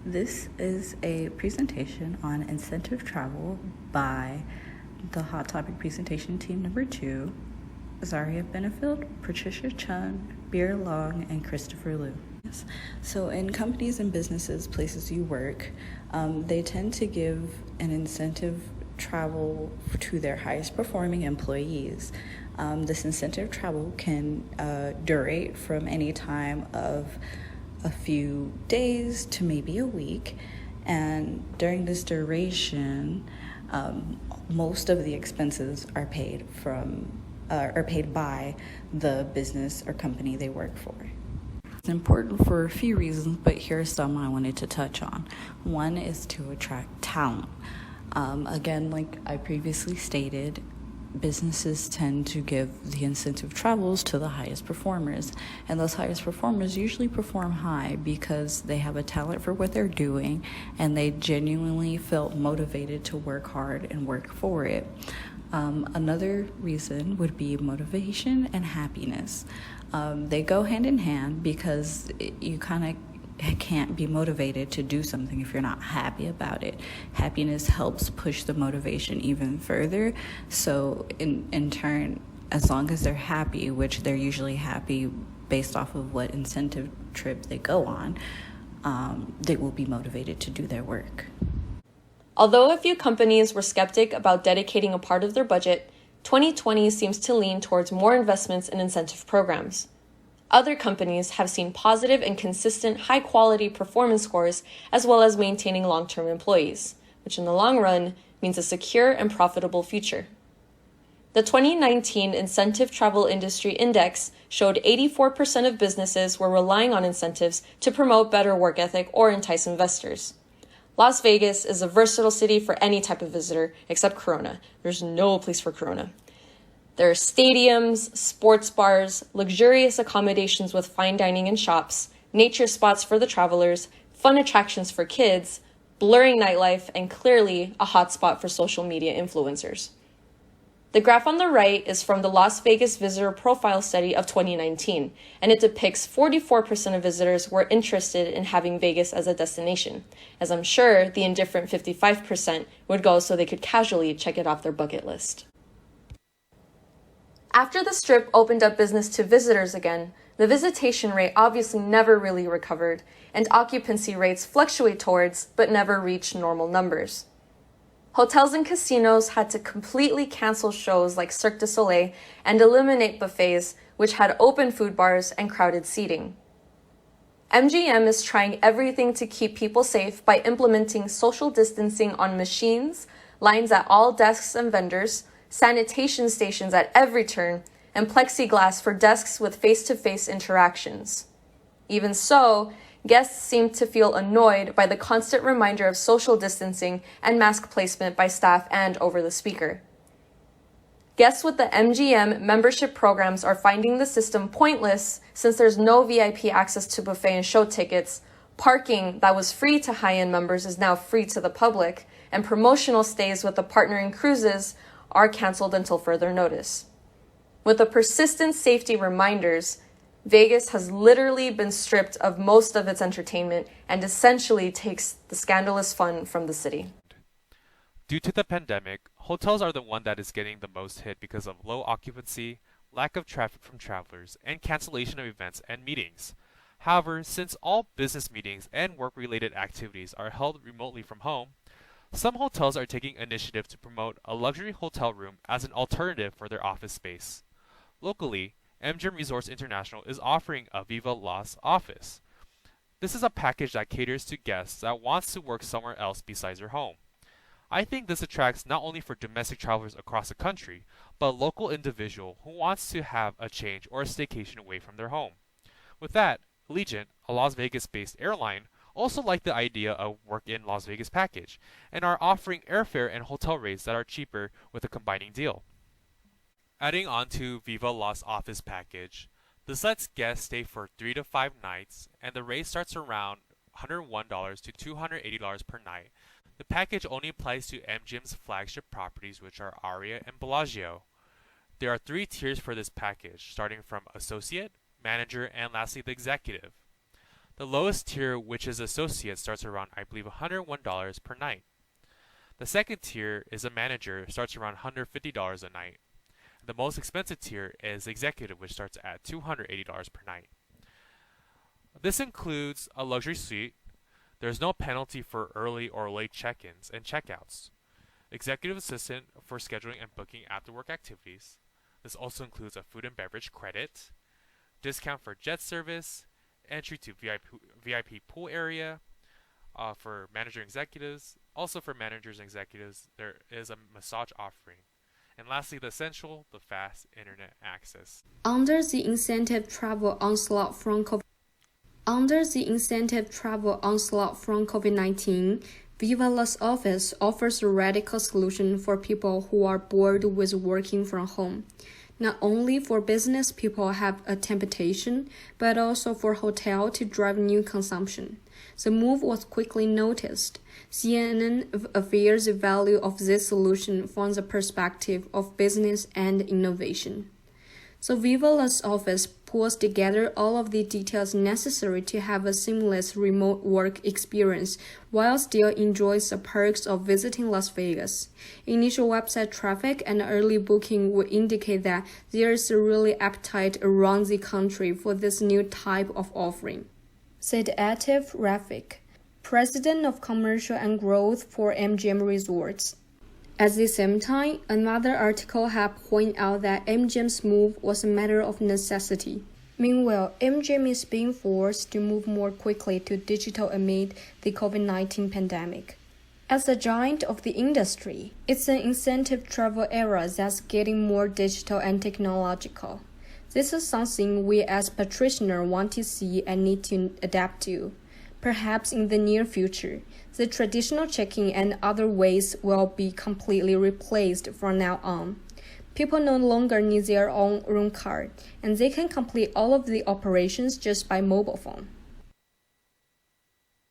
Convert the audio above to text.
This is a presentation on incentive travel by the Hot Topic presentation team number 2, Zaria Benefield, Patricia Chun, Beer Long, and Christopher Liu. So in companies and businesses, places you work, they tend to give an incentive travel to their highest performing employees. This incentive travel can durate from any time of a few days to maybe a week, and during this duration, most of the expenses are paid by the business or company they work for. It's important for a few reasons, but here's some I wanted to touch on. One is to attract talent. Again, like I previously stated, businesses tend to give the incentive travels to the highest performers, and those highest performers usually perform high because they have a talent for what they're doing and they genuinely felt motivated to work hard and work for it. Another reason would be motivation and happiness. They go hand in hand because you kind of can't be motivated to do something if you're not happy about it. Happiness helps push the motivation even further. So in turn, as long as they're happy, which they're usually happy based off of what incentive trip they go on, they will be motivated to do their work. Although a few companies were skeptic about dedicating a part of their budget, 2020 seems to lean towards more investments in incentive programs. Other companies have seen positive and consistent high-quality performance scores, as well as maintaining long-term employees, which in the long run means a secure and profitable future. The 2019 Incentive Travel Industry Index showed 84% of businesses were relying on incentives to promote better work ethic or entice investors. Las Vegas is a versatile city for any type of visitor except Corona. There's no place for Corona. There are stadiums, sports bars, luxurious accommodations with fine dining and shops, nature spots for the travelers, fun attractions for kids, blurring nightlife, and clearly a hotspot for social media influencers. The graph on the right is from the Las Vegas Visitor Profile Study of 2019, and it depicts 44% of visitors were interested in having Vegas as a destination, as I'm sure the indifferent 55% would go so they could casually check it off their bucket list. After the Strip opened up business to visitors again, the visitation rate obviously never really recovered, and occupancy rates fluctuate towards but never reach normal numbers. Hotels and casinos had to completely cancel shows like Cirque du Soleil and eliminate buffets, which had open food bars and crowded seating. MGM is trying everything to keep people safe by implementing social distancing on machines, lines at all desks and vendors, sanitation stations at every turn, and plexiglass for desks with face-to-face interactions. Even so, guests seem to feel annoyed by the constant reminder of social distancing and mask placement by staff and over the speaker. Guests with the MGM membership programs are finding the system pointless since there's no VIP access to buffet and show tickets, parking that was free to high-end members is now free to the public, and promotional stays with the partnering cruises are canceled until further notice. With the persistent safety reminders, Vegas has literally been stripped of most of its entertainment and essentially takes the scandalous fun from the city. Due to the pandemic, hotels are the one that is getting the most hit because of low occupancy, lack of traffic from travelers, and cancellation of events and meetings. However, since all business meetings and work-related activities are held remotely from home, some hotels are taking initiative to promote a luxury hotel room as an alternative for their office space. Locally, MGM Resorts International is offering a Viva Las office. This is a package that caters to guests that wants to work somewhere else besides their home. I think this attracts not only for domestic travelers across the country, but a local individual who wants to have a change or a staycation away from their home. With that, Allegiant, a Las Vegas-based airline, also like the idea of Work in Las Vegas package and are offering airfare and hotel rates that are cheaper with a combining deal. Adding on to Viva Las office package, this lets guests stay for 3 to 5 nights and the rate starts around $101 to $280 per night. The package only applies to MGM's flagship properties, which are Aria and Bellagio. There are 3 tiers for this package, starting from associate, manager, and lastly the executive. The lowest tier, which is associate, starts around, I believe, $101 per night. The second tier is a manager, starts around $150 a night. The most expensive tier is executive, which starts at $280 per night. This includes a luxury suite. There's no penalty for early or late check-ins and check-outs. Executive assistant for scheduling and booking after-work activities. This also includes a food and beverage credit, discount for jet service, entry to VIP pool area for manager executives. Also for managers and executives, there is a massage offering. And lastly, the essential, the fast internet access. Under the incentive travel onslaught from COVID-19, Viva Las Office offers a radical solution for people who are bored with working from home. Not only for business people have a temptation, but also for hotel to drive new consumption. The move was quickly noticed. CNN affirms the value of this solution from the perspective of business and innovation. So Viva Las Office pulls together all of the details necessary to have a seamless remote work experience while still enjoys the perks of visiting Las Vegas. Initial website traffic and early booking would indicate that there is a really appetite around the country for this new type of offering, said Atif Rafik, president of commercial and growth for MGM Resorts. At the same time, another article had pointed out that MGM's move was a matter of necessity. Meanwhile, MGM is being forced to move more quickly to digital amid the COVID-19 pandemic. As a giant of the industry, it's an incentive travel era that's getting more digital and technological. This is something we as practitioners want to see and need to adapt to. Perhaps in the near future, the traditional check-in and other ways will be completely replaced from now on. People no longer need their own room card, and they can complete all of the operations just by mobile phone.